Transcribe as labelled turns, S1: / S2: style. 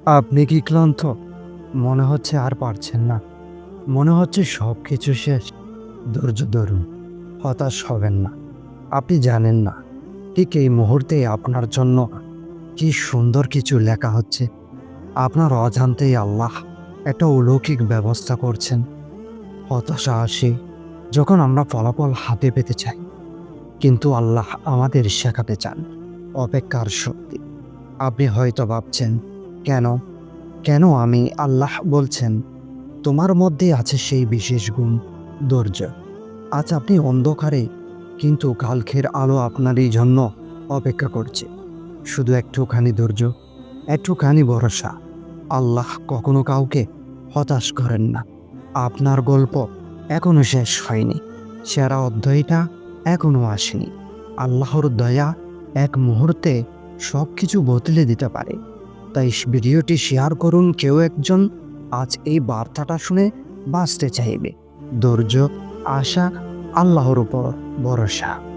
S1: আপনি কি ক্লান্ত? মনে হচ্ছে আর পারছেন না। মনে হচ্ছে সবকিছু শেষ। ধৈর্য ধরুন। হতাশ হবেন না। আপনি জানেন না ঠিক এই মুহূর্তে আপনার জন্য কি সুন্দর কিছু লেখা হচ্ছে। আপনার অজান্তেই আল্লাহ একটা অলৌকিক ব্যবস্থা করছেন। হতাশা আসে যখন আমরা ফলাফল হাতে পেতে চাই। কিন্তু আল্লাহ আমাদের শেখাতে চান অপেক্ষার শক্তি। আপনি হয়তো ভাবছেন, কেন? কেন আমি? আল্লাহ বলছেন, তোমার মধ্যে আছে সেই বিশেষ গুণ, ধৈর্য। আজ আপনি অন্ধকারে, কিন্তু কালকের আলো আপনারই জন্য অপেক্ষা করছে। শুধু একটুখানি ধৈর্য, একটুখানি ভরসা। আল্লাহ কখনো কাউকে হতাশ করেন না। আপনার গল্প এখনো শেষ হয়নি। সেরা অধ্যায়টা এখনো আসেনি। আল্লাহর দয়া এক মুহূর্তে সবকিছু বদলে দিতে পারে। তাই ভিডিওটি শেয়ার করুন, কেউ একজন আজ এই বার্তাটা শুনে বাঁচতে চাইবে। ধৈর্য, আশা, আল্লাহর উপর ভরসা।